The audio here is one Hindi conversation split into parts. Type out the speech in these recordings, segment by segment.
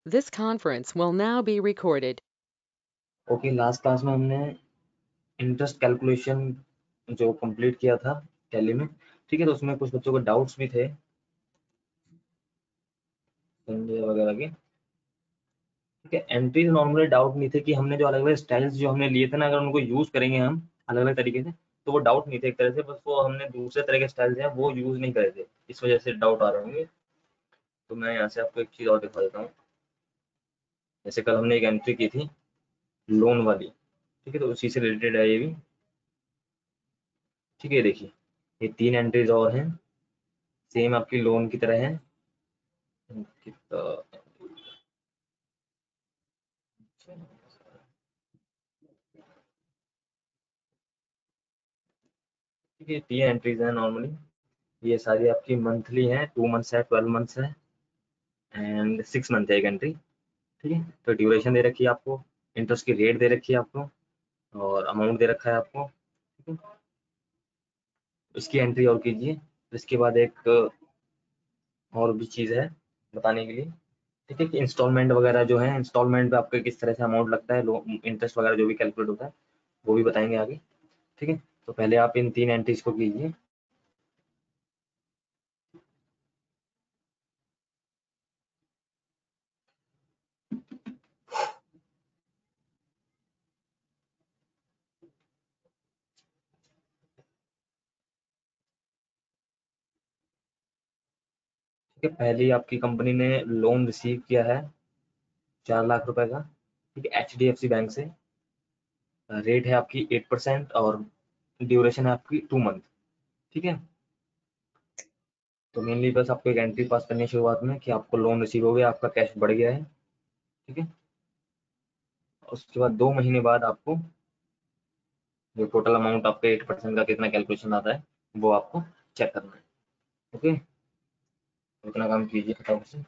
This conference will now be recorded. Okay, last class में हमने इंटरेस्ट कैलकुलेशन जो कंप्लीट किया था टैली में, ठीक है। तो उसमें कुछ बच्चों को डाउट्स भी थे संजय वगैरह के, ठीक है। एंट्रीज नॉर्मली डाउट नहीं थे कि हमने जो अलग अलग स्टाइल्स जो हमने लिए थे ना, अगर उनको यूज करेंगे हम अलग अलग तरीके से, तो वो डाउट नहीं थे एक तरह से, बस वो हमने दूसरे तरह के स्टाइल्स हैं वो यूज नहीं करे थे, इस वजह से डाउट आ रहे होंगे। तो मैं यहाँ से आपको एक चीज और दिखा देता हूँ। जैसे कल हमने एक एंट्री की थी लोन वाली, ठीक है, तो उसी से रिलेटेड है ये भी, ठीक है। देखिए, ये 3 एंट्रीज और हैं, सेम आपकी लोन की तरह है। कितना, ठीक है, 3 एंट्रीज हैं नॉर्मली। ये सारी आपकी मंथली हैं, 2 मंथ्स है, 12 मंथ्स है एंड 6 मंथ है एक एंट्री, ठीक है। तो ड्यूरेशन दे रखी है आपको, इंटरेस्ट की रेट दे रखी है आपको, और अमाउंट दे रखा है आपको, ठीक है। इसकी एंट्री और कीजिए। इसके बाद एक और भी चीज़ है बताने के लिए, ठीक है, कि इंस्टॉलमेंट वगैरह जो है, इंस्टॉलमेंट पे आपका किस तरह से अमाउंट लगता है, इंटरेस्ट वगैरह जो भी कैलकुलेट होता है वो भी बताएंगे आगे, ठीक है। तो पहले आप इन 3 एंट्रीज को कीजिए। ठीक है, पहली आपकी कंपनी ने लोन रिसीव किया है 4 लाख रुपए का, ठीक है, HDFC बैंक से। रेट है आपकी 8% और ड्यूरेशन है आपकी 2 मंथ, ठीक है। तो मेनली बस आपको एक एंट्री पास करनी है शुरुआत में कि आपको लोन रिसीव हो गया, आपका कैश बढ़ गया है, ठीक है। उसके बाद 2 महीने बाद आपको जो टोटल अमाउंट आपका 8% का कितना कैलकुलेशन आता है वो आपको चेक करना है, ओके। तो इतना काम कीजिए फटाफट से।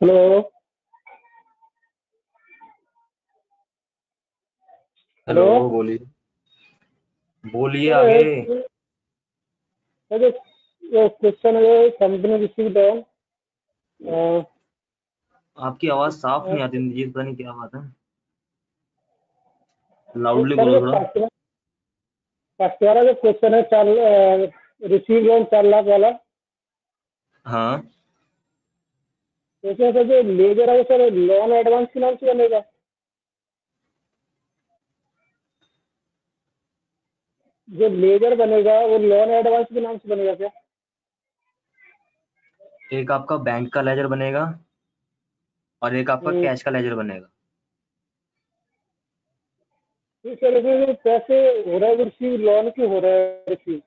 Hello hello, hello. बोलिए, बोलिए सर आगे। ये क्वेश्चन है कंपनी रिसीव डाउन। आपकी आवाज साफ नहीं आती जी, पता नहीं क्या बात है, लाउडली सर बोलो ये थोड़ा। कस्टमर जो क्वेश्चन है चार रिसीव डाउन 4 लाख वाला, हाँ, तो इसमें सर जो लेजर है वो सर लोन एडवांस के नाम से बनेगा। जो लेजर बनेगा वो लोन एडवांस के नाम से बनेगा क्या? एक आपका बैंक का लेजर बनेगा और एक आपका हम्म, कैश का लेजर बनेगा। तो सर इसमें जो पैसे हो रहा है वो रिसीव लोन की हो रहा है रिसीव।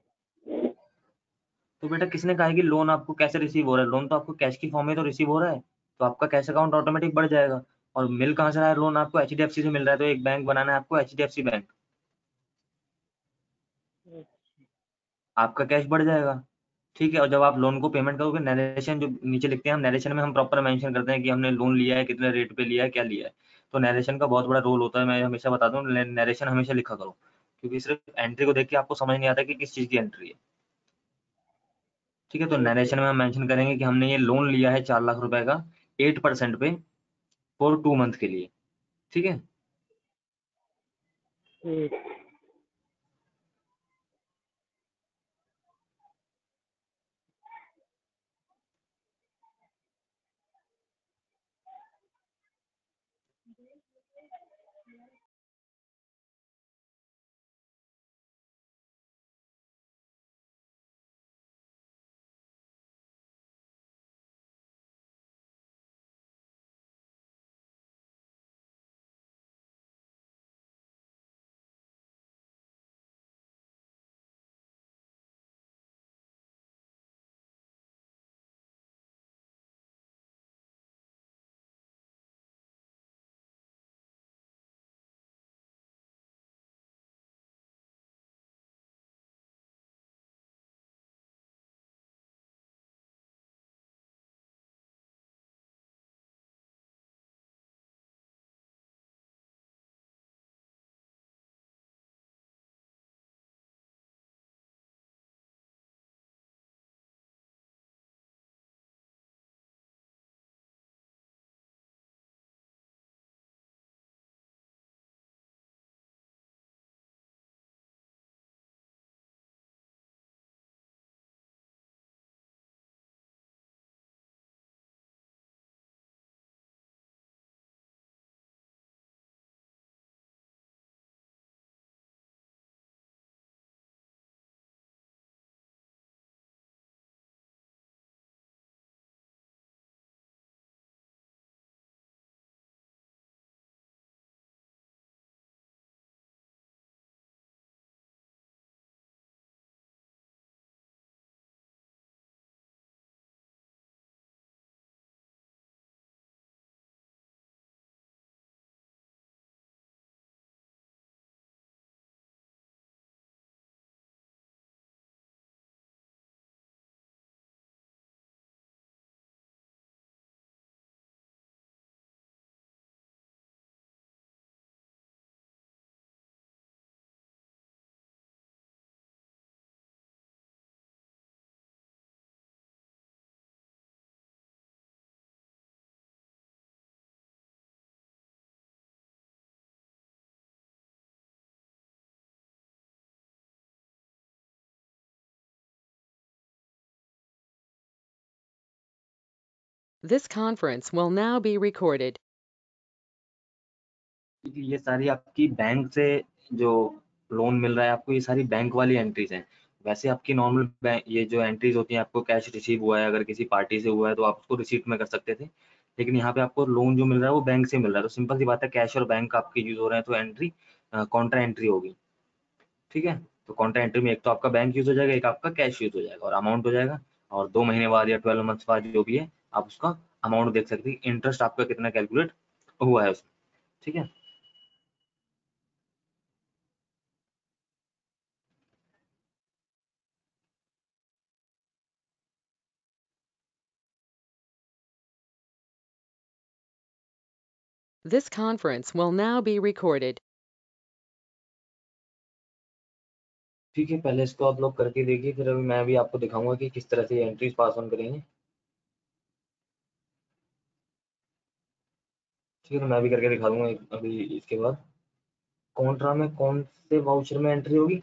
तो बेटा किसने कहा है कि लोन आपको कैसे रिसीव हो रहा है? लोन तो आपको कैश की फॉर्म में तो रिसीव हो रहा है, तो आपका कैश अकाउंट ऑटोमेटिक बढ़ जाएगा। और मिल कहाँ से रहा है? लोन आपको HDFC से मिल रहा है, तो एक बैंक बनाना है आपको, HDFC बैंक, आपका कैश बढ़ जाएगा, ठीक है। और जब आप लोन को पेमेंट करोगे, नरेशन जो नीचे लिखते हैं हम, नरेशन में हम प्रॉपर मेंशन करते हैं कि हमने लोन लिया है, कितने रेट पे लिया है, क्या लिया है। तो नरेशन का बहुत बड़ा रोल होता है, मैं हमेशा बताता हूँ नरेशन हमेशा लिखा करो, क्योंकि सिर्फ एंट्री को देख के आपको समझ नहीं आता कि किस चीज़ की एंट्री है, ठीक है। तो नरेशन में हम मेंशन करेंगे कि हमने ये लोन लिया है 4 लाख रुपए का 8% पे फॉर 2 मंथ के लिए, ठीक है। This conference will now be recorded. ये सारी आपकी बैंक से जो लोन मिल रहा है आपको, ये सारी बैंक वाली एंट्रीज हैं। वैसे आपकी नॉर्मल बैंक ये जो एंट्रीज होती हैं, आपको कैश रिसीव हुआ है अगर किसी पार्टी से हुआ है तो आप उसको रिसीट में कर सकते थे, लेकिन यहाँ पे आपको लोन जो मिल रहा है वो बैंक से मिल रहा है, तो सिंपल सी बात है कैश और बैंक आपके यूज हो रहे हैं तो एंट्री कॉन्ट्रा एंट्री होगी। ठीक है, तो कॉन्ट्रा एंट्री में एक तो आपका बैंक यूज हो जाएगा, एक आपका कैश यूज हो जाएगा और अमाउंट हो जाएगा, और 2 महीने बाद या 12 मंथ्स बाद जो भी है आप उसका अमाउंट देख सकते हैं, इंटरेस्ट आपका कितना कैलकुलेट हुआ है उसमें। ठीक है, This conference will now be recorded. ठीक है, पहले इसको आप लोग करके देखिए, फिर अभी मैं भी आपको दिखाऊंगा कि किस तरह से एंट्रीज पास ऑन करेंगे। ठीक है, तो मैं भी करके दिखा दूंगा अभी इसके बाद। कॉन्ट्रा में कौन से वाउचर में एंट्री होगी?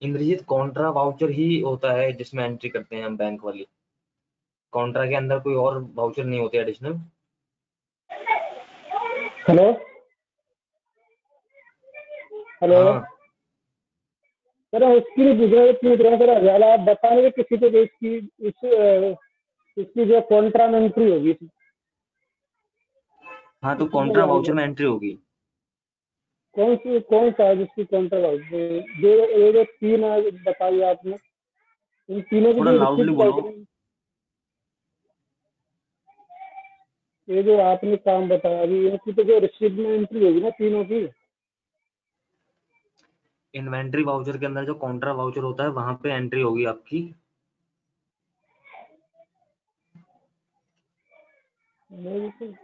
इंद्रजीत, कॉन्ट्रा वाउचर ही होता है जिसमें एंट्री करते हैं हम बैंक वाली। कॉन्ट्रा के अंदर कोई और वाउचर नहीं होते एडिशनल। Hello hello. हाँ सर उसकी नहीं पूछ रहा सर, हजाला आप बताएंगे किसी को कि इसकी जो कॉन्ट्रा में एंट्री होगी हाँ, तो इसकी कॉन्ट्रा क्या वाउचर जानकारी? में एंट्री होगी। कौन सा है जिसकी कॉन्ट्रा जो ये जो तीन बताई आपने, इन तीनों की थोड़ा जो लाउडली रिसिप्ट बोलो। ये जो आपने काम बताया अभी, इनकी तो जो रिसिप्ट में एंट्री होगी ना तीनों की। इन्वेंट्री वाउचर के अंदर जो कॉन्ट्रा वाउचर होता है वहां पे एंट्री होगी आपकी। मेरे को-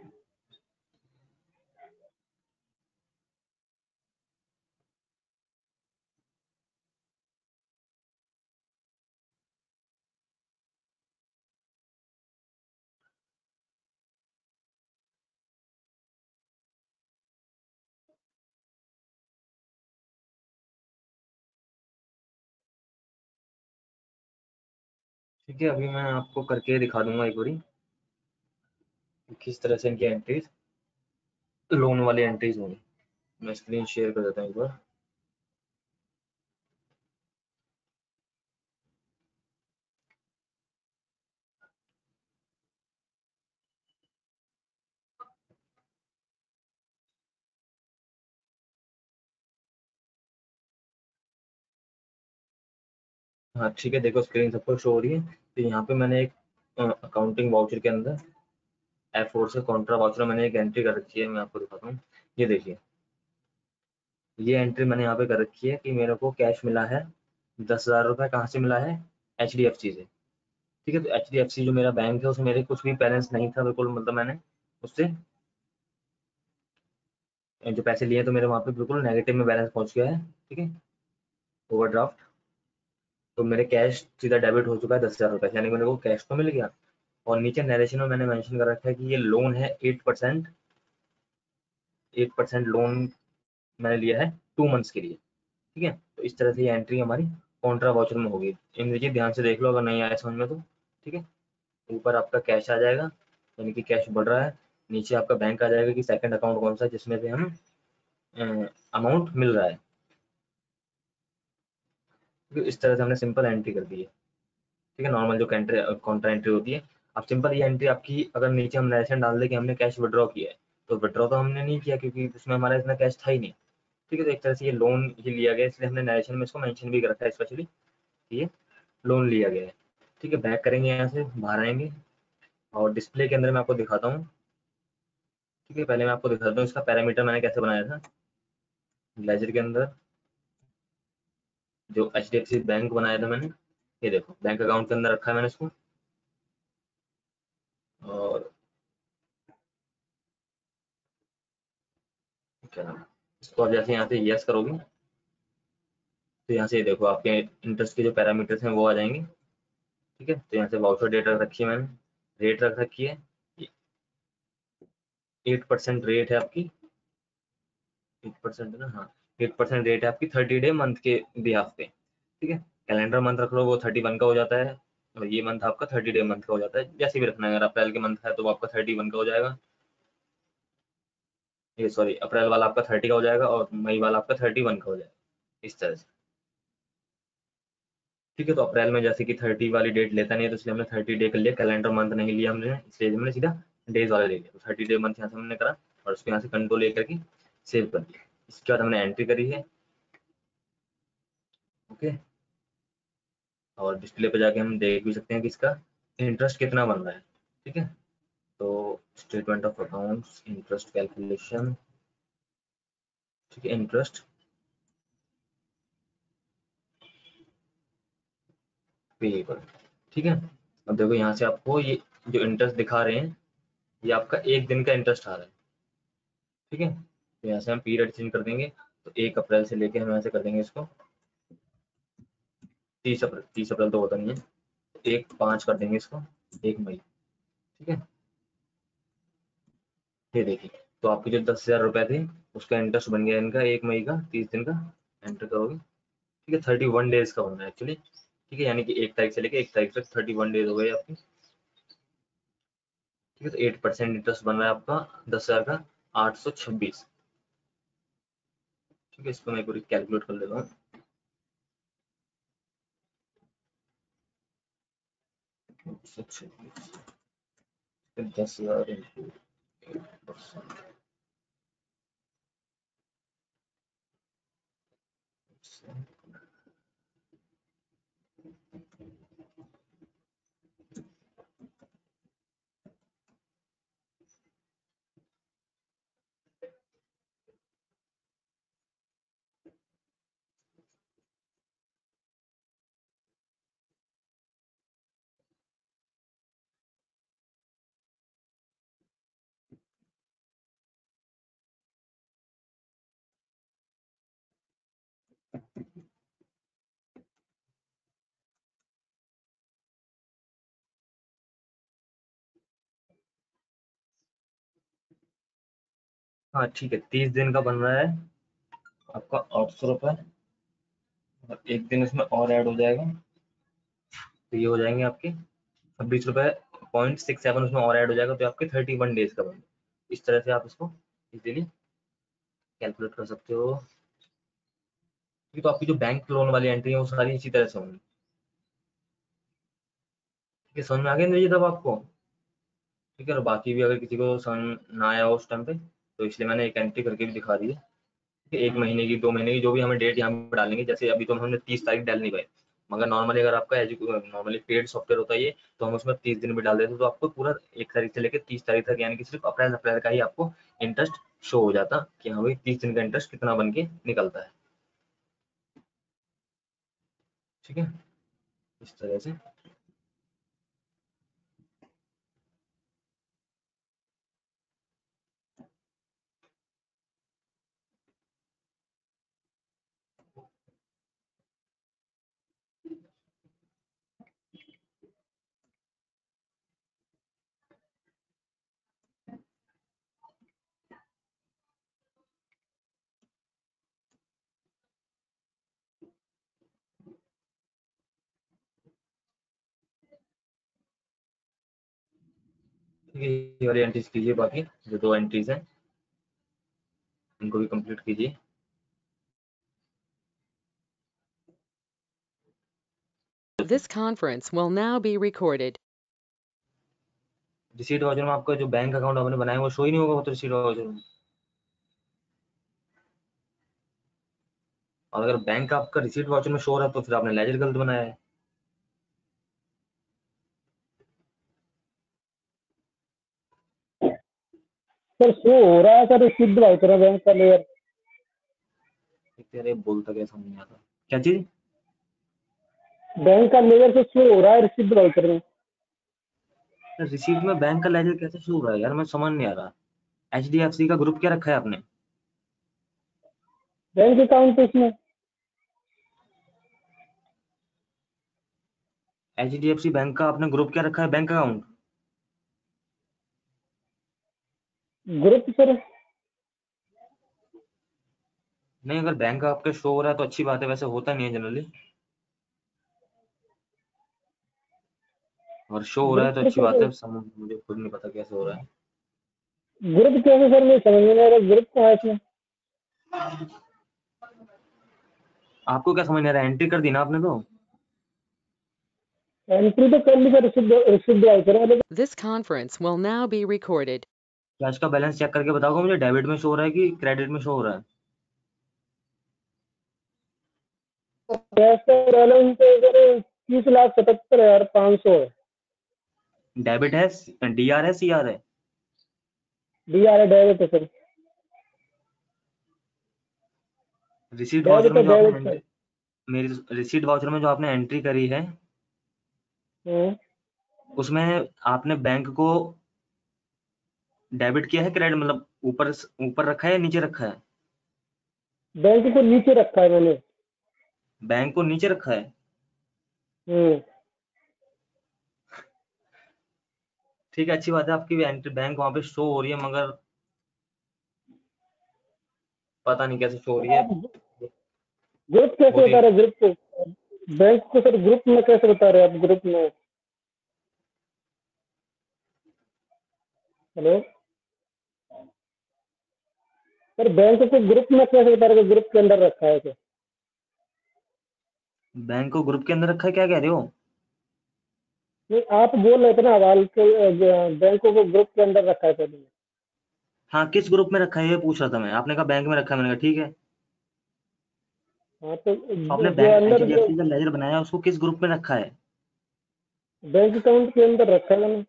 ठीक है, अभी मैं आपको करके दिखा दूंगा एक बारी किस तरह से इनकी एंट्रीज लोन वाली एंट्रीज होंगी। मैं स्क्रीन शेयर कर देता हूँ एक बार। हाँ ठीक है, देखो स्क्रीन सबको शो हो रही है। तो यहाँ पे मैंने एक अकाउंटिंग वाउचर के अंदर F4 से कॉन्ट्रा वाउचर मैंने एक एंट्री कर रखी है, मैं आपको दिखाता हूँ। ये देखिए, ये एंट्री मैंने यहाँ पे कर रखी है कि मेरे को कैश मिला है 10,000 रुपये। कहाँ से मिला है? HDFC से। ठीक है, तो HDFC जो मेरा बैंक है उसमें मेरे कुछ भी बैलेंस नहीं था बिल्कुल, मतलब मैंने उससे जो पैसे लिए तो मेरे वहाँ पे बिल्कुल नेगेटिव में बैलेंस पहुंच गया है। ठीक है, ओवरड्राफ्ट। तो मेरे कैश सीधा डेबिट हो चुका है 10,000 रुपये, यानी मेरे को कैश तो मिल गया। और नीचे नरेशन में मैंने मेंशन कर रखा है कि ये लोन है 8%। 8% लोन मैंने लिया है 2 मंथ्स के लिए। ठीक है, तो इस तरह से ये एंट्री हमारी कॉन्ट्रा वाउचर में होगी। इंद्रजीत ध्यान से देख लो अगर नहीं आया समझ में तो। ठीक है, ऊपर आपका कैश आ जाएगा, यानी कि कैश बढ़ रहा है। नीचे आपका बैंक आ जाएगा कि सेकंड अकाउंट कौन सा है जिसमें से हम अमाउंट मिल रहा है। तो इस तरह से हमने सिंपल एंट्री कर दी है। ठीक है, नॉर्मल जो कॉन्ट्रा एंट्री होती है। अब सिंपल ये एंट्री आपकी, अगर नीचे हम नरेशन डाल दें कि हमने कैश विड्रॉ किया है, तो विड्रॉ तो हमने नहीं किया क्योंकि उसमें हमारा इतना कैश था ही नहीं। ठीक है, तो एक तरह से ये लोन ही लिया गया, इसलिए हमने नरेशन में इसको मेंशन भी कर रखा है स्पेशली, ये लोन लिया गया है। ठीक है, बैक करेंगे, यहाँ से बाहर आएंगे और डिस्प्ले के अंदर मैं आपको दिखाता हूँ। ठीक है, पहले मैं आपको दिखाता हूँ इसका पैरामीटर मैंने कैसे बनाया था। लेजर के अंदर जो HDFC बैंक बनाया था मैंने, ये देखो बैंक अकाउंट के अंदर रखा है मैंने इसको। और क्या नाम है, इसको आप जैसे यहाँ से यस करोगे तो यहाँ से देखो आपके इंटरेस्ट के जो पैरामीटर्स हैं वो आ जाएंगे। ठीक है, तो यहाँ से वाउचर डेट रख रखी है मैंने, रेट रख रखी है, 8% रेट है आपकी। 8% है ना? हाँ, 8% रेट है आपकी 30 डे मंथ के बिहाफ पे। ठीक है, कैलेंडर मंथ रख लो वो 31 का हो जाता है, और ये मंथ आपका 30 डे मंथ का हो जाता है, जैसे भी रखना है। अगर अप्रैल के मंथ है तो वो आपका 31 का हो जाएगा, ये सॉरी अप्रैल वाला आपका 30 का हो जाएगा और मई वाला आपका 31 का हो जाएगा, इस तरह से। ठीक है, तो अप्रैल में जैसे कि 30 वाली डेट लेता नहीं है, तो इसलिए हमने 30 डे कर लिया, कैलेंडर मंथ नहीं लिया हमने, इसलिए हमने सीधा डेज वाला ले लिया। तो 30 डे मंथ यहाँ से हमने करा और उसको यहाँ से कंट्रोल लेकर के सेव कर दिया। इसके बाद हमने एंट्री करी है, ओके। और डिस्प्ले पे जाके हम देख भी सकते हैं कि इसका इंटरेस्ट कितना बन रहा है। ठीक है, तो statement of accounts, interest calculation, ठीक है, इंटरेस्ट पेएबल। ठीक है, अब देखो यहाँ से आपको ये जो इंटरेस्ट दिखा रहे हैं, ये आपका एक दिन का इंटरेस्ट आ रहा है। ठीक है, तो यहाँ से हम पीरियड चेंज कर देंगे, तो 1 अप्रैल से लेके हम यहाँ से कर देंगे इसको 30 अप्रैल। 30 अप्रैल तो होता नहीं है, तो 1/5 कर देंगे इसको, 1 मई। ठीक है, ये देखिए, तो आपके जो 10,000 रुपए थे उसका इंटरेस्ट बन गया इनका 1 मई का, 30 दिन का। एंटर करोगे, ठीक है, 31 डेज का बन रहा है एक्चुअली। ठीक है, यानी कि 1 तारीख से लेके 1 तारीख तक 31 डेज हो गए आपके। ठीक है, तो 8% इंटरेस्ट बन रहा है आपका 10,000 का, 826। ठीक है, इसको मैं पूरी कैलकुलेट कर लेता हूँ। 10,000 इंटू 8%। हाँ ठीक है, 30 दिन का बन रहा है आपका 800 रुपये, और एक दिन इसमें और ऐड हो जाएगा, तो ये हो जाएंगे आपके 26.67 उसमें और ऐड हो जाएगा, तो आपके 31 डेज का बन। इस तरह से आप इसको इजीली कैलकुलेट कर सकते हो। ये तो आपकी जो बैंक लोन वाली एंट्री है वो सारी इसी तरह से होंगी। ठीक है, समझ में आ गया ना ये तब आपको? ठीक है, और बाकी भी अगर किसी को समझ ना आया हो उस टाइम पे, तो इसलिए मैंने एक एंट्री करके भी दिखा दी है। ठीक है, 1 महीने की, 2 महीने की, जो भी हमें डेट यहाँ पे डालेंगे, जैसे अभी तो हमने 30 तारीख डाल नहीं पाए, मगर नॉर्मली अगर आपका नॉर्मली पेड सॉफ्टवेयर होता है ये, तो हम उसमें 30 दिन भी डाल देते, तो आपको पूरा 1 तारीख से लेकर 30 तारीख तक, यानी कि सिर्फ अप्रैल अप्रैल का ही आपको इंटरेस्ट शो हो जाता कि हाँ भाई 30 दिन का इंटरेस्ट कितना बन के निकलता है। ठीक है, इस तरह से। ठीक है, ये वाली एंट्रीज कीजिए, बाकी जो 2 एंट्रीज हैं उनको भी कंप्लीट कीजिए। This conference will now be recorded. Receipt voucher में आपका जो बैंक अकाउंट आपने बनाया वो शो ही नहीं होगा, वो तो रिसीट वाउचर में। और अगर बैंक आपका रिसीट वाउचर में शो हो रहा है तो फिर आपने लेजर गलत बनाया है। सर शो हो रहा है सर रिसीव्ड वाउचर बैंक का लेयर। अरे बोलता क्या समझ नहीं आता, क्या चीज? बैंक का लेयर से शो हो रहा है रिसीव्ड वाउचर में। रिसीट में बैंक का लेजर कैसे शो हो रहा है यार, मैं समझ नहीं आ रहा। HDFC का ग्रुप क्या रखा है आपने? बैंक अकाउंट तो इसमें HDFC बैंक का आपने ग्रुप क्या रखा है, बैंक अकाउंट? Group sir. नहीं, अगर बैंक का आपके शो हो रहा है तो अच्छी बात है, वैसे होता नहीं है जनरली। और शो हो रहा है तो अच्छी बात है, मुझे खुद नहीं पता कैसे हो रहा है। ग्रुप कैसे सर, मैं समझ में नहीं आ रहा, ग्रुप कहाँ है इसमें? आपको क्या समझ नहीं आ रहा है? एंट्री कर दी ना आपने तो। एंट्री तो कर ली सर, रिसिप्ट वाउचर मतलब। This conference will now be recorded. Cash का बैलेंस चेक करके बताओगे मुझे, डेबिट में शो हो रहा है कि क्रेडिट में शो हो रहा है? कैश का बैलेंस तो सर 30,77,500 है। डेबिट है, डीआर है, सीआर है? डीआर है, डेबिट है सर। रिसीट वाउचर में जो आपने डेबिट सर। मेरी रिसीट वाउचर में जो आपने एंट्री करी है, हम्म। उसमें आपने बैंक को डेबिट किया है, क्रेडिट मतलब ऊपर ऊपर रखा है या नीचे रखा है? बैंक को नीचे रखा है मैंने। बैंक को नीचे रखा है। हम्म। ठीक है, अच्छी बात है, आपकी एंट्री बैंक वहां पे शो हो रही है, मगर पता नहीं कैसे शो हो रही है। आप ग्रुप कैसे बहुत ही बता रहे ग्रुप को? बैंक को सर ग्रुप में कैसे बता रहे आप, ग्रुप में? हेलो सर, बैंक को ग्रुप में कैसे बता रहे, ग्रुप के अंदर रखा है तो? बैंक को ग्रुप के अंदर रखा है, क्या कह रहे हो? नहीं, आप बोल रहे थे ना हवाल के बैंकों को ग्रुप के अंदर रखा है पहले। हाँ, किस ग्रुप में रखा है ये पूछ रहा था मैं। आपने कहा बैंक में रखा है, मैंने कहा ठीक है। हाँ तो तो आपने जो बैंक अंदर जो एचडीएफसी का लेजर बनाया है, उसको किस ग्रुप में रखा है? बैंक अकाउंट के अंदर रखा है मैंने।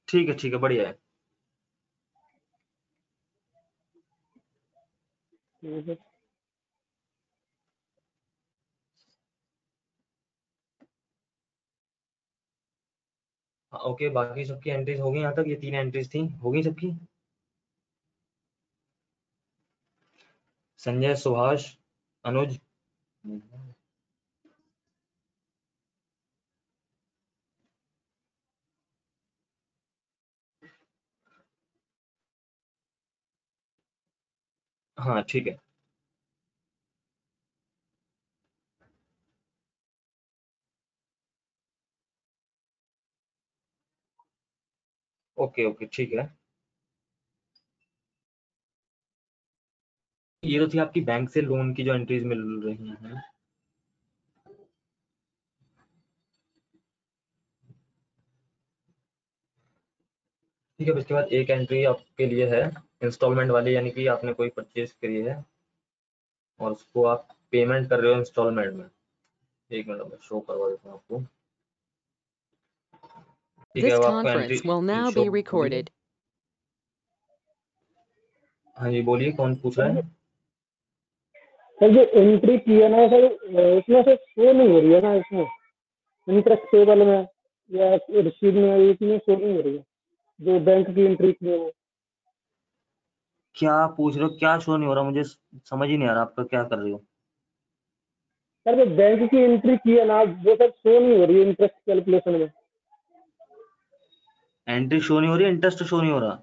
ठीक है, बढ़िया है। ठीक है। हाँ, ओके, बाकी सबकी एंट्रीज हो गई यहाँ तक? ये 3 एंट्रीज थी, हो गई सबकी? संजय, सुभाष, अनुज। हाँ ठीक है। ओके ओके, ठीक है। ये तो थी आपकी बैंक से लोन की जो एंट्रीज मिल रही हैं। ठीक है, इसके बाद एक एंट्री आपके लिए है इंस्टॉलमेंट वाली, यानी कि आपने कोई परचेज करी है और उसको आप पेमेंट कर रहे हो इंस्टॉलमेंट में। एक मिनट में शो करवा देता हूँ आपको। ठीक है, This अब आपको entry conference will now show be हो गई है। recorded. हाँ जी, बोलिए, कौन पूछ रहा है? सर जो एंट्री की है ना सर, इसमें से शो नहीं हो रही है ना, इसमें इंटरेस्ट टेबल में या रिसीव में, इसमें शो नहीं हो रही है जो बैंक की एंट्री की है वो। क्या पूछ रहे हो? क्या शो नहीं हो रहा? मुझे समझ ही नहीं आ रहा आपका क्या कर रहे हो। सर जो बैंक की एंट्री की है ना, वो सर शो नहीं हो रही है इंटरेस्ट कैलकुलेशन में। एंट्री शो नहीं हो रही, इंटरेस्ट शो नहीं हो रहा?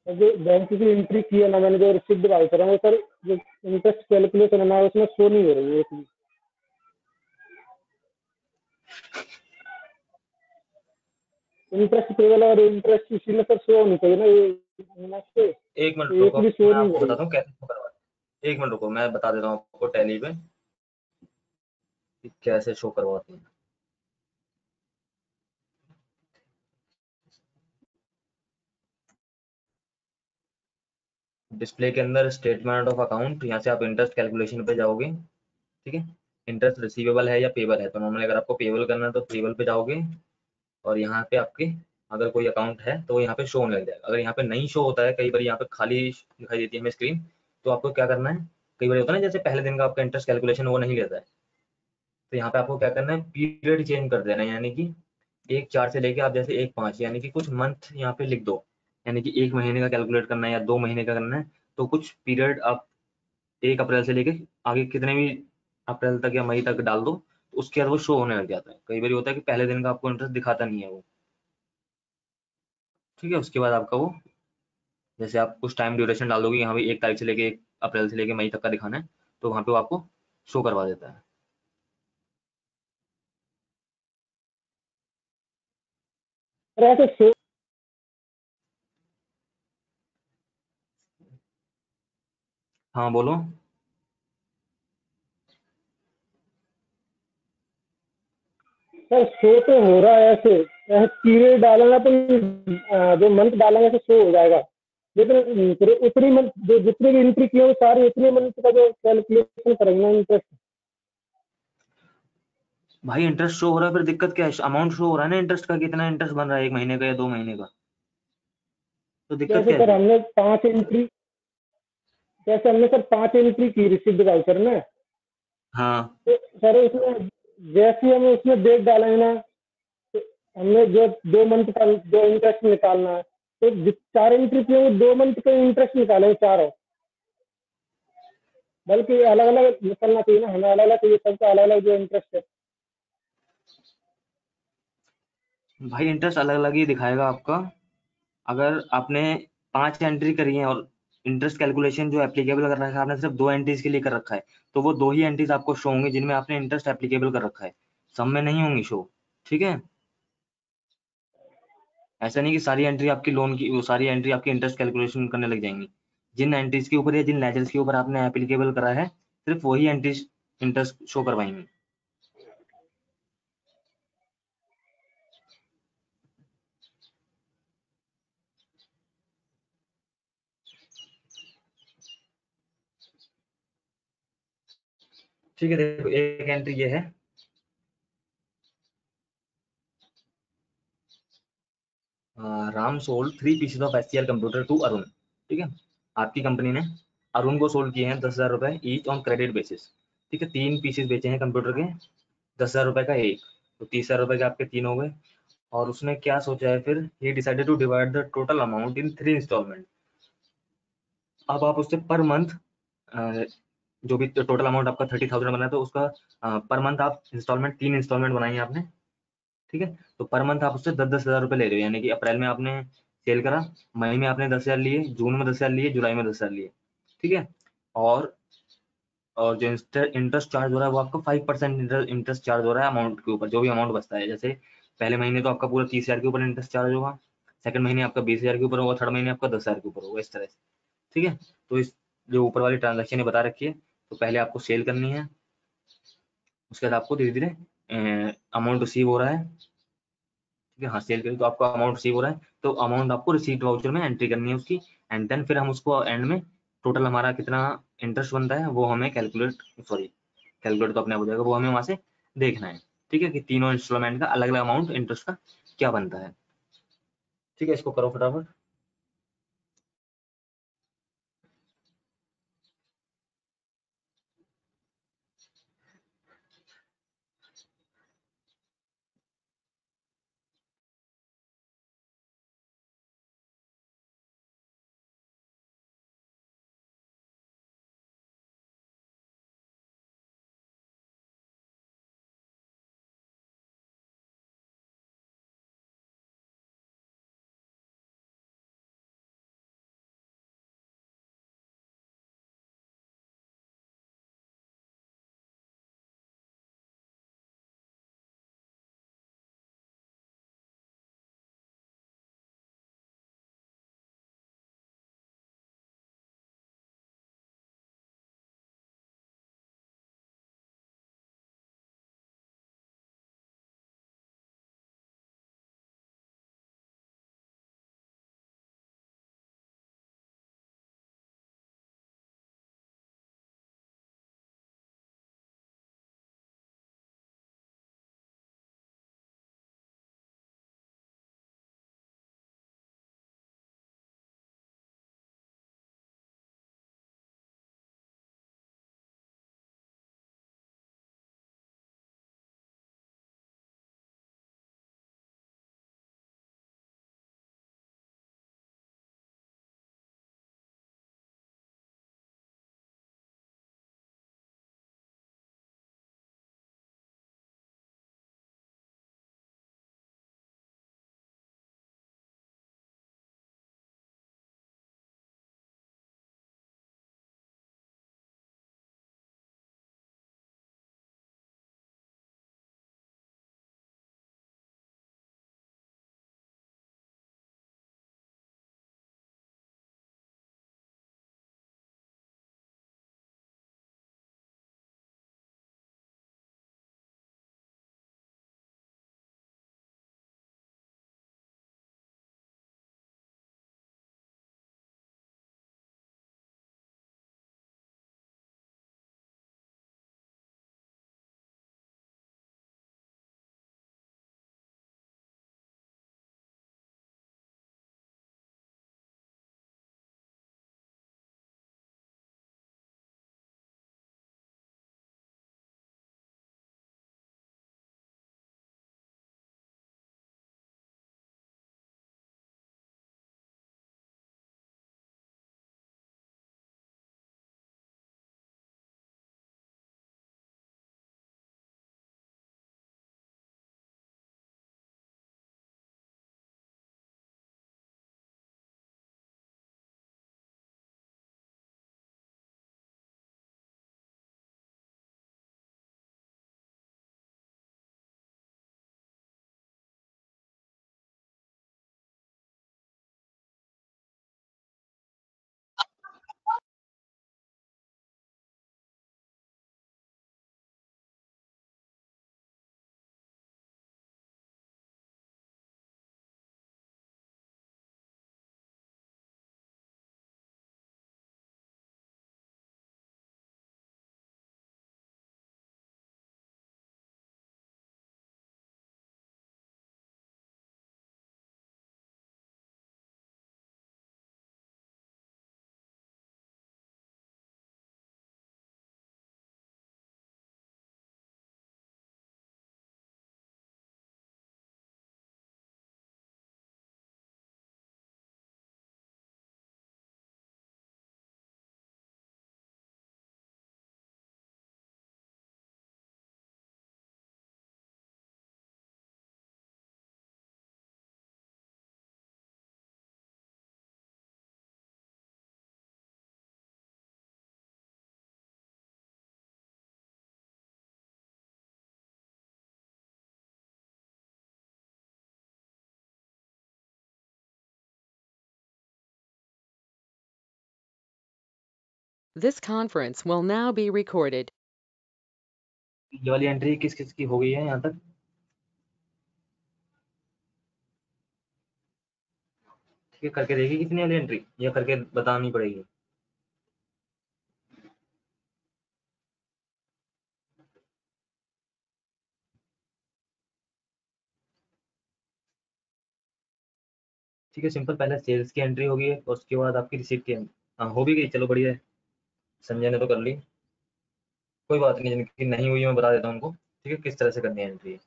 सर जो बैंक की एंट्री की है ना मैंने, जो रिसिप्ट वाउचर है वो सर, जो इंटरेस्ट कैलकुलेशन है ना, उसमें शो नहीं हो रही है इसमें। इंटरेस्ट टेबल और इंटरेस्ट इसी में सर शो होनी चाहिए ना, ये से एक मिनट एक रुको, भी शो मैं नहीं हो आपको रही। बताता हूँ कैसे शो करवा। एक मिनट रुको, मैं बता देता हूँ आपको टैली पे कि कैसे शो करवाते हैं। डिस्प्ले के अंदर स्टेटमेंट ऑफ अकाउंट, यहाँ से आप इंटरेस्ट कैलकुलेशन पे जाओगे। ठीक है, इंटरेस्ट रिसीवेबल है या पेबल है, तो नॉर्मली अगर आपको पेबल करना है तो पेबल पे जाओगे और यहाँ पे आपके अगर कोई अकाउंट है तो यहाँ पे शो होने लग जाएगा। अगर यहाँ पे नहीं शो होता है, कई बार यहाँ पे खाली दिखाई देती है हमें स्क्रीन, तो आपको क्या करना है, कई बार होता है ना जैसे पहले दिन का आपका इंटरेस्ट कैलकुलेशन वो नहीं लेता है, तो यहाँ पे आपको क्या करना है, पीरियड चेंज कर देना है, यानी कि 1/4 से लेके आप जैसे 1/5 यानी कि कुछ मंथ यहाँ पे लिख दो। यानी कि 1 महीने का कैलकुलेट करना है या 2 महीने का करना है, तो कुछ पीरियड आप 1 अप्रैल से लेके आगे कितने भी अप्रैल तक या मई तक डाल दो, तो उसके बाद वो शो होने लग जाता है। कई बार होता है कि पहले दिन का आपको इंटरेस्ट दिखाता नहीं है वो। ठीक है, उसके बाद आपका वो जैसे आप कुछ टाइम ड्यूरेशन डाल दोगे, यहाँ पे 1 तारीख से लेके 1 अप्रैल से लेके मई तक का दिखाना है, तो वहाँ पे वो आपको शो करवा देता है। पर ऐसे शो हाँ बोलो। सर शो तो हो रहा है ऐसे, ऐसे पीरियड डालेंगे तो जो मंथ डालेंगे तो शो हो जाएगा, लेकिन उतनी मंथ जो जितनी भी एंट्री की है वो सारी उतनी मंथ का जो कैलकुलेशन करेंगे इंटरेस्ट। भाई इंटरेस्ट शो हो रहा है, फिर दिक्कत क्या है? अमाउंट शो हो रहा है ना इंटरेस्ट का, कितना इंटरेस्ट बन रहा है 1 महीने का या 2 महीने का, तो दिक्कत जैसे क्या है सर फिर? हमने 5 एंट्री, जैसे हमने सर 5 एंट्री की रिसिप्ट वाउचर में, हाँ तो सर उसमें जैसे ही हम उसमें डेट डालेंगे ना, तो हमने जो 2 मंथ का जो इंटरेस्ट निकालना है, तो 4 एंट्री की वो 2 मंथ का इंटरेस्ट निकालेंगे चारों, बल्कि अलग अलग निकलना चाहिए ना, हमें अलग अलग चाहिए, सबका अलग अलग जो इंटरेस्ट है। भाई इंटरेस्ट अलग अलग ही दिखाएगा आपका। अगर आपने 5 एंट्री करी है और इंटरेस्ट कैलकुलेशन जो एप्लीकेबल कर रखा है आपने सिर्फ 2 एंट्रीज के लिए कर रखा है, तो वो 2 ही एंट्रीज आपको शो होंगी जिनमें आपने इंटरेस्ट एप्लीकेबल कर रखा है, सब में नहीं होंगी शो। ठीक है, ऐसा नहीं कि सारी एंट्री आपकी लोन की, वो सारी एंट्री आपकी इंटरेस्ट कैलकुलेशन करने लग जाएंगी। जिन एंट्रीज के ऊपर या जिन लेजर्स के ऊपर आपने एप्लीकेबल करा है, सिर्फ वही एंट्रीज इंटरेस्ट शो करवाएंगी। ठीक है, देखो एक एंट्री ये है, Ram sold 3 pieces of HCL computer to Arun. ठीक है, आपकी कंपनी ने अरुण को सोल्ड किए हैं 10,000 रुपए ईच ऑन क्रेडिट बेसिस। ठीक है, 3 पीसेज बेचे हैं कंप्यूटर के, 10,000 रुपए का एक, तो 30,000 रुपए के आपके 3 हो गए। और उसने क्या सोचा है फिर, he decided to divide the total amount in 3 instalment. अब आप उससे पर मंथ, जो भी टोटल अमाउंट आपका 30,000 बना है, तो उसका पर मंथ आप इंस्टॉलमेंट 3 इंस्टॉलमेंट बनाई है आपने। ठीक है, तो पर मंथ आप उससे 10-10 हज़ार रुपये ले रहे हो, यानी कि अप्रैल में आपने सेल करा, मई में आपने 10,000 लिए, जून में 10,000 लिए, जुलाई में 10,000 लिए। ठीक है, और और जो इंटरेस्ट चार्ज हो रहा है वो आपका 5% इंटरेस्ट चार्ज हो रहा है अमाउंट के ऊपर, जो भी अमाउंट बचता है। जैसे पहले महीने तो आपका पूरा 30,000 के ऊपर इंटरेस्ट चार्ज होगा, सेकंड महीने आपका 20,000 के ऊपर होगा, थर्ड महीने आपका 10,000 के ऊपर होगा, इस तरह से। ठीक है, तो इस जो ऊपर वाली ट्रांजेक्शन बता रखी है, तो पहले आपको सेल करनी है, उसके बाद आपको धीरे धीरे अमाउंट रिसीव हो रहा है। ठीक है, हाँ सेल करी तो आपको अमाउंट रिसीव हो रहा है, तो अमाउंट आपको रिसीट वाउचर में एंट्री करनी है उसकी, एंड देन फिर हम उसको एंड में टोटल हमारा कितना इंटरेस्ट बनता है वो हमें कैलकुलेट, सॉरी कैलकुलेट तो अपने आप हो जाएगा, वो हमें वहां से देखना है। ठीक है, कि तीनों इंस्टॉलमेंट का अलग अलग अमाउंट इंटरेस्ट का क्या बनता है। ठीक है, इसको करो फटाफट। This conference will now be recorded. ये वाली एंट्री किस किस की हो गई है यहाँ तक? ठीक है, करके देखिए कितनी वाली एंट्री, या करके बतानी पड़ेगी? ठीक है, सिंपल, पहले सेल्स की एंट्री होगी और उसके बाद आपकी रिसीट की हाँ हो भी गई, चलो बढ़िया है, संजय ने तो कर ली। कोई बात नहीं, जिनकी नहीं हुई मैं बता देता हूँ उनको, ठीक है, किस तरह से करनी है एंट्री।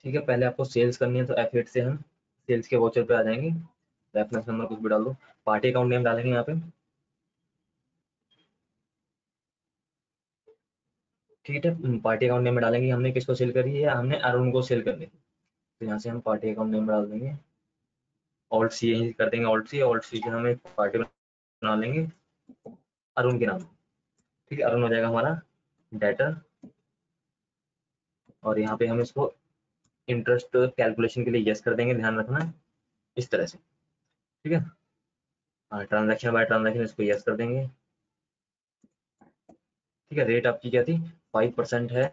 ठीक है, पहले आपको सेल्स करनी है तो F8 से हम सेल्स के वाउचर पे आ जाएंगे, रेफरेंस नंबर कुछ भी डाल दो, पार्टी अकाउंट नेम डालेंगे यहाँ पे। ठीक है, पार्टी अकाउंट नेम में डालेंगे हमने किसको सेल करी है, हमने अरुण को सेल करनी है, तो यहाँ से हम पार्टी अकाउंट नेम डाल देंगे, ऑल्ट सी यहीं कर देंगे, ऑल्ट सी से हम एक पार्टी बना लेंगे अरुण के नाम। ठीक है, अरुण हो जाएगा हमारा डेटर, और यहाँ पे हम इसको इंटरेस्ट कैलकुलेशन के लिए यस कर देंगे, ध्यान रखना इस तरह से। ठीक है, हाँ, ट्रांजैक्शन बाय ट्रांजैक्शन इसको यस कर देंगे। ठीक है, रेट आपकी क्या थी, 5% है,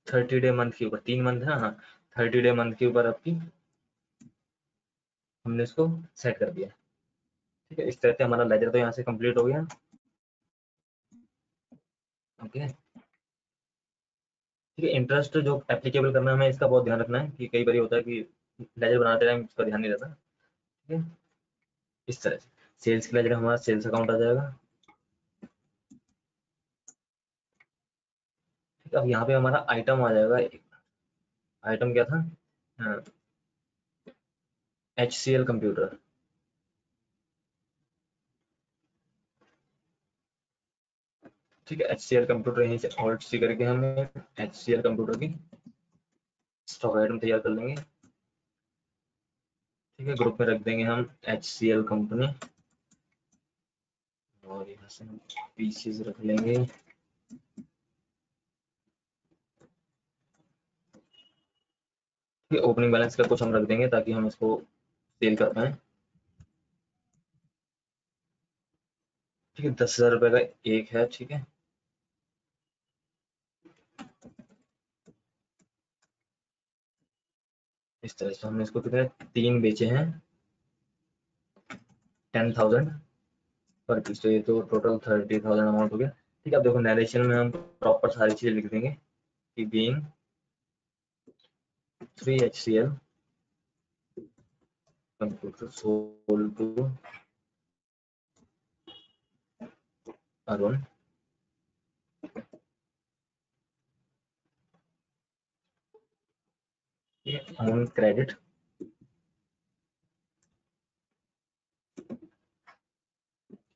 30 डे मंथ के ऊपर, 3 मंथ है, हाँ 30 डे मंथ के ऊपर आपकी हमने इसको सेट कर दिया। ठीक है, इस तरह से हमारा लेजर तो यहाँ से कंप्लीट हो गया। ओके, ठीक है, इंटरेस्ट जो एप्लीकेबल करना है हमें इसका बहुत ध्यान रखना है कि कई बार होता है कि लेजर बनाते टाइम इसका ध्यान नहीं रहता। ठीक है, इस तरह से सेल्स के लेजर हमारा सेल्स अकाउंट आ जाएगा। ठीक है, अब यहाँ पे हमारा आइटम आ जाएगा, आइटम क्या था, HCL कंप्यूटर। ठीक है, HCL कंप्यूटर यहीं से ऑल्ट सी करके हमें HCL कंप्यूटर की स्टॉक आइटम तैयार कर लेंगे। ठीक है, ग्रुप में रख देंगे हम HCL कंपनी, और यहाँ से हम पीसीज रख लेंगे। ठीक है, ओपनिंग बैलेंस का कुछ हम रख देंगे ताकि हम इसको सेल कर पाए। ठीक है, 10,000 रुपये का एक है। ठीक है, इस तरह से हमने इसको कितने 3 बेचे हैं 10,000 पर पीस, तो ये तो टोटल 30,000 अमाउंट हो गया। ठीक है, अब देखो नरेशन में हम प्रॉपर सारी चीजें लिख देंगे कि being 3 HCL computer sold to Arun on credit.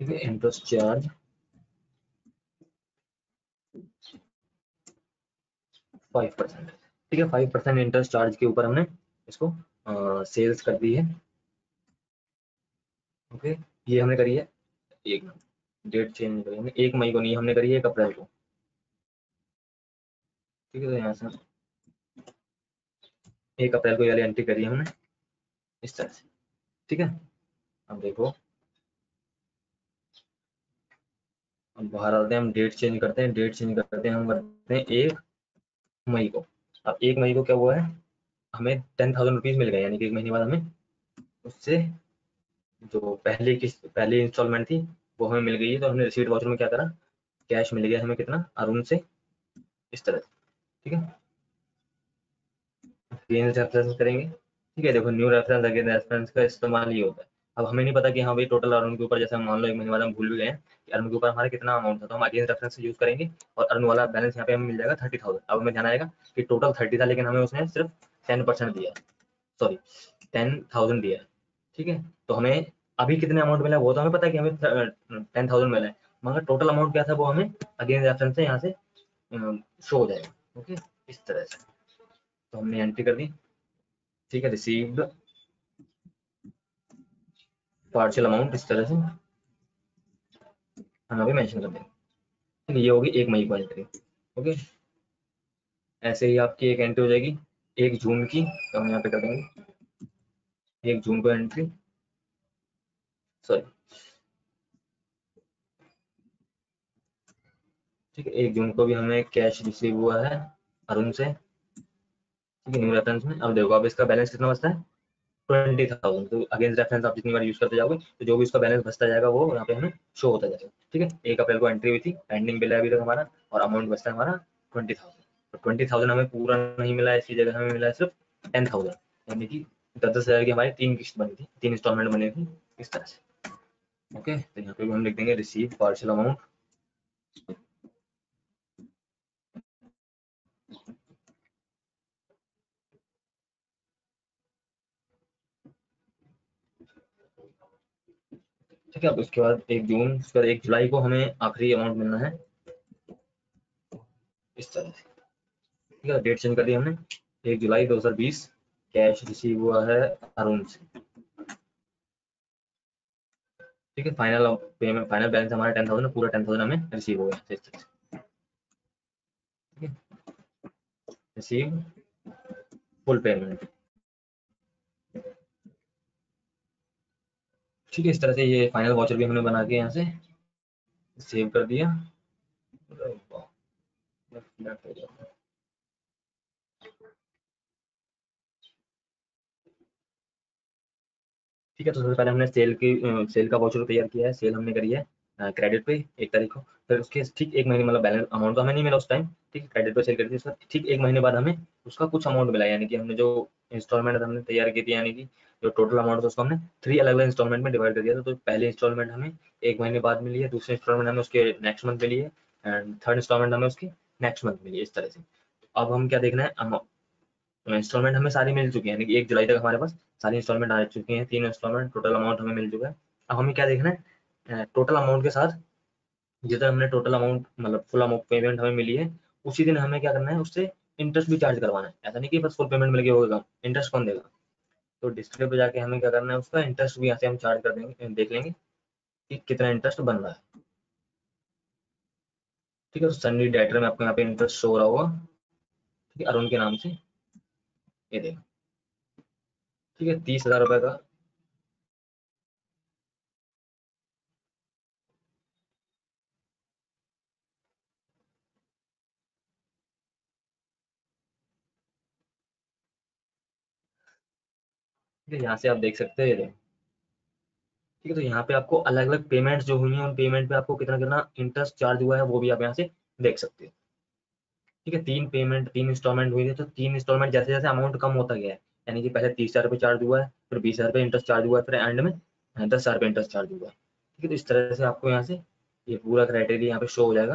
ठीक है, इंटरेस्ट चार्ज 5%। ठीक है, 5% इंटरेस्ट चार्ज के ऊपर हमने इसको सेल्स कर दी है। ओके, ये हमने करी है, एक डेट चेंज नहीं करी हमने, 1 मई को नहीं, हमने करी है 1 अप्रैल को। ठीक है, तो यहाँ से 1 अप्रैल को ये वाली एंट्री करी है हमने इस तरह से। ठीक है, अब देखो, अब बाहर आते हैं, हम डेट चेंज करते हैं, डेट चेंज करते हैं, हम करते हैं 1 मई को। अब 1 मई को क्या हुआ है, हमें 10,000 रुपीज मिल गए, यानी कि 1 महीने बाद हमें उससे जो पहली इंस्टॉलमेंट थी वो हमें मिल गई है, तो हमने रिसीट वाउचर में क्या करा, कैश मिल गया हमें कितना अरुण से, इस तरह से। ठीक है, अगेन रेफरेंस करेंगे। ठीक है, देखो न्यू रेफरेंस अगेन रेफरेंस का इस्तेमाल ही होता है। अब हमें नहीं पता कि हाँ भाई टोटल अरुण के ऊपर, जैसे मान लो 1 महीने बाद हम भूल भी गए कि अरुण के ऊपर हमारा कितना अमाउंट था, तो हम अगेन रेफरेंस यूज करेंगे और अरुण वाला बैलेंस यहाँ पे हमें मिल जाएगा 30,000। अब हमें ध्यान आएगा कि टोटल 30 था, लेकिन हमें उसने सिर्फ 10% दिया है, सॉरी 10,000 दिया है। ठीक है, तो हमें अभी कितने अमाउंट मिला है वो तो हमें पता है कि हमें 10,000 मिला है, मगर टोटल अमाउंट क्या था वो हमें अगेन रेफरेंस से यहाँ से शो हो जाएगा। ओके, इस तरह से तो हमने एंट्री कर दी। ठीक है, रिसीव्ड पार्शियल अमाउंट इस तरह से हम अभी मेंशन कर देंगे। ठीक है, ये होगी 1 मई को एंट्री। ओके, ऐसे ही आपकी एक एंट्री हो जाएगी 1 जून की, तो हम यहाँ पे कर देंगे 1 जून को एंट्री, सॉरी ठीक है, 1 जून को भी हमें कैश रिसीव हुआ है अरुण से। ठीक है, न्यू रेफरेंस में अब देखो अब इसका बैलेंस कितना बचता है 20,000। तो अगेंस्ट रेफरेंस आप जितनी बार यूज करते जाओगे तो जो भी उसका बैलेंस बचता जाएगा वो यहाँ पे हमें शो होता जाएगा। ठीक है, 1 अप्रैल को एंट्री हुई थी, पेंडिंग बिल है अभी तक हमारा, और अमाउंट बचता है हमारा 20,000। तो 20,000 हमें पूरा नहीं मिला है, इसकी जगह हमें मिला है सिर्फ 10,000, यानी कि 10,000 की हमारी 3 किस्त बनी थी, 3 इंस्टॉलमेंट बनी थी इस तरह से। ओके, तो यहाँ पे भी हम लिख देंगे रिसीव पार्शियल अमाउंट। ठीक है, अब उसके बाद 1 जून, उसके बाद 1 जुलाई को हमें आखिरी अमाउंट मिलना है इस तरह से। ठीक है, डेट चेंज कर दी हमने, 1 जुलाई 2020 कैश रिसीव हुआ है अरुण से। ठीक है, फाइनल पेमेंट, फाइनल बैलेंस हमारा 10,000, पूरा 10,000 हमें रिसीव हो गया इस तरह से। ठीक है, रिसीव फुल पेमेंट। ठीक है, इस तरह से ये फाइनल वाउचर भी हमने बना के यहाँ से सेव कर दिया। ठीक है, तो सबसे पहले हमने सेल का वाउचर तैयार किया है, सेल हमने करी है क्रेडिट पे 1 तारीख को। फिर उसके ठीक 1 महीने, मतलब बैलेंस अमाउंट तो हमें नहीं मिला उस टाइम, ठीक है, क्रेडिट पे सेल करी थी, उसका ठीक 1 महीने बाद हमें उसका कुछ अमाउंट मिला, यानी कि हमने जो इंस्टॉलमेंट हमने तैयार की थी, यानी कि जो टोटल अमाउंट था उसको हमने 3 अलग अलग इंस्टॉलमेंट में डिवाइड कर दिया था। तो पहले इंस्टॉलमेंट हमें 1 महीने बाद मिली है, दूसरी इंस्टॉलमेंट हमें उसके नेक्स्ट मंथ मिली है, एंड थर्ड इंस्टॉलमेंट हमें उसकी नेक्स्ट मंथ मिली है इस तरह से। अब हम क्या देखना है, इंस्टॉलमेंट हमें सारी मिल चुकी है, यानी कि 1 जुलाई तक हमारे पास सारी इंस्टॉलमेंट आ चुकी हैं, 3 इंस्टॉलमेंट, टोटल अमाउंट हमें मिल चुका है। अब हमें क्या देखना है, टोटल अमाउंट के साथ जितना हमने टोटल अमाउंट, मतलब फुल अमाउंट पेमेंट हमें मिली है, उसी दिन हमें क्या करना है, उससे इंटरेस्ट भी चार्ज करवाना है। ऐसा नहीं कि बस फुल पेमेंट मिल गई होगा, इंटरेस्ट कौन देगा। तो डिस्प्ले पे जाके हमें क्या करना है, उसका इंटरेस्ट भी यहाँ से हम चार्ज कर देंगे, देख लेंगे कि कितना इंटरेस्ट बन रहा है। ठीक है, तो सन्नी डेटर में आपको यहाँ पे इंटरेस्ट शो हो रहा होगा, ठीक है, अरुण के नाम से, ये देखो। ठीक है, 30,000 रुपए का। ठीक है, यहाँ से आप देख सकते हैं, ये देखो। ठीक है, तो यहाँ पे आपको अलग अलग पेमेंट्स जो हुई हैं, उन पेमेंट पे आपको कितना कितना इंटरेस्ट चार्ज हुआ है वो भी आप यहाँ से देख सकते हैं। ठीक है, 3 इंस्टॉलमेंट हुई है, तो 3 इंस्टॉलमेंट जैसे जैसे अमाउंट कम होता गया है, यानी कि पहले 30,000 रुपये चार्ज हुआ है, फिर 20,000 रुपये इंटरेस्ट चार्ज हुआ है, फिर एंड में 10,000 रुपये इंटरेस्ट चार्ज हुआ है। ठीक है, तो इस तरह से आपको यहाँ से ये पूरा क्राइटेरिया यहाँ पे शो हो जाएगा।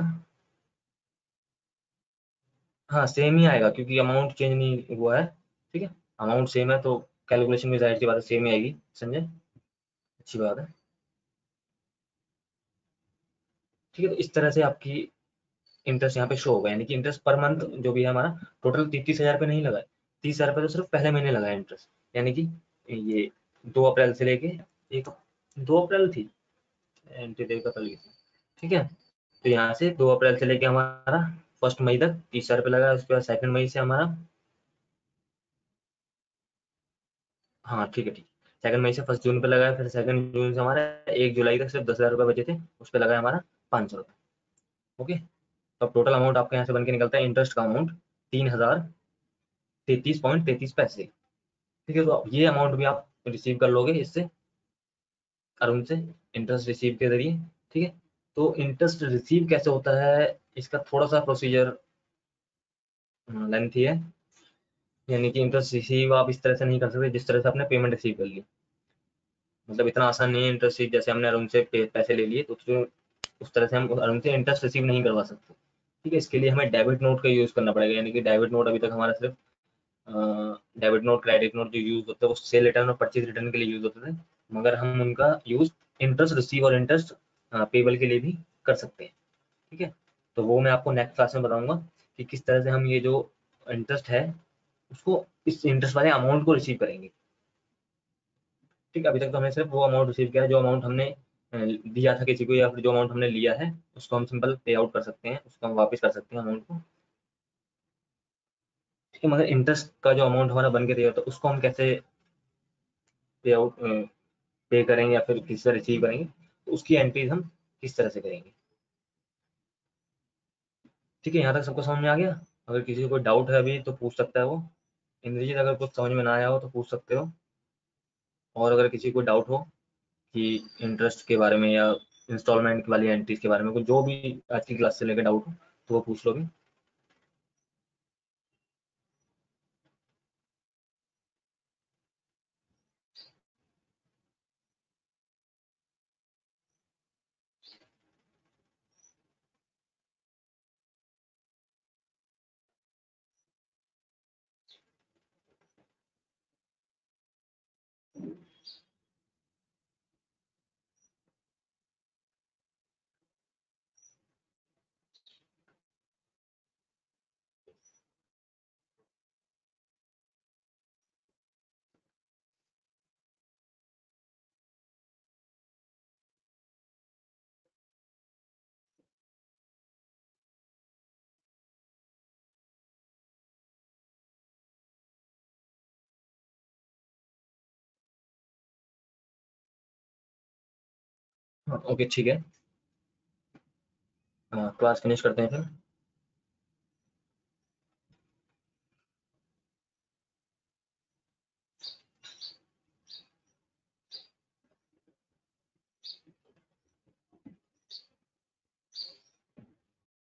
हाँ, सेम ही आएगा क्योंकि अमाउंट चेंज नहीं हुआ है। ठीक है, अमाउंट सेम है तो कैलकुलेशन में जाहिर सी बात है सेम ही आएगी, समझे, अच्छी बात है। ठीक है, तो इस तरह से आपकी इंटरेस्ट यहाँ पे शो होगा, यानी कि इंटरेस्ट पर मंथ जो भी है हमारा टोटल 30,000 रुपये नहीं लगा है, 30,000 रुपये तो सिर्फ पहले महीने लगा है इंटरेस्ट, यानी कि ये 2 अप्रैल से लेके एक 2 अप्रैल थी एंट्री डेट का कल की थी। ठीक है, तो यहाँ से 2 अप्रैल से लेके हमारा 1 मई तक 30,000 रुपये लगा है, उसके बाद 2 मई से हमारा, हाँ ठीक है ठीक, 2 मई से 1 जून पे लगा है, फिर 2 जून से हमारा 1 जुलाई तक सिर्फ 10,000 रुपये बचे थे, उस पर लगा है हमारा 500 रुपये। ओके, तो अब टोटल अमाउंट आपके यहाँ से बन के निकलता है इंटरेस्ट का अमाउंट 3,033.33 पैसे। ठीक है, तो अब ये अमाउंट भी आप रिसीव कर लोगे इससे, अरुण से, इंटरेस्ट रिसीव के जरिए। ठीक है, तो इंटरेस्ट रिसीव कैसे होता है, इसका थोड़ा सा प्रोसीजर लेंथी है, यानी कि इंटरेस्ट रिसीव आप इस तरह से नहीं कर सकते जिस तरह से आपने पेमेंट रिसीव कर ली, मतलब इतना आसान नहीं है इंटरेस्ट रिसीव, जैसे हमने अरुण से पैसे ले लिए तो उस तरह से हम अरुण से इंटरेस्ट रिसीव नहीं करवा सकते। ठीक है, इसके लिए हमें डेबिट नोट का यूज करना पड़ेगा, यानी कि डेबिट नोट अभी तक हमारा सिर्फ डेबिट नोट, क्रेडिट नोट जो यूज होते हैं वो सेल रिटर्न और परचेज रिटर्न के लिए यूज होते थे, मगर हम उनका यूज इंटरेस्ट रिसीव और इंटरेस्ट पेबल के लिए भी कर सकते हैं। ठीक है, तो वो मैं आपको नेक्स्ट क्लास में बताऊंगा कि किस तरह से हम ये जो इंटरेस्ट है उसको इस इंटरेस्ट वाले अमाउंट को रिसीव करेंगे। ठीक है, अभी तक तो हमने सिर्फ वो अमाउंट रिसीव किया है जो अमाउंट हमने दिया था किसी को, या फिर जो अमाउंट हमने लिया है उसको हम सिंपल पे आउट कर सकते हैं, उसको हम वापस कर सकते हैं अमाउंट को। ठीक है, मगर इंटरेस्ट का जो अमाउंट हमारा बन के दिया था उसको हम कैसे पे आउट पे करेंगे या फिर किस तरह रिसीव करेंगे, तो उसकी एंट्रीज हम किस तरह से करेंगे। ठीक है, यहाँ तक सबको समझ में आ गया? अगर किसी को कोई डाउट है अभी तो पूछ सकता है वो। इंद्रजीत, अगर कुछ समझ में ना आया हो तो पूछ सकते हो। और अगर किसी को डाउट हो कि इंटरेस्ट के बारे में या इंस्टॉलमेंट वाली एंट्रीज के बारे में, कुछ जो भी आज की क्लास से लेकर डाउट हो तो वो पूछ लोगे। हाँ, ओके, ठीक है। क्लास फिनिश करते हैं फिर।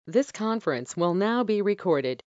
This conference will now be recorded.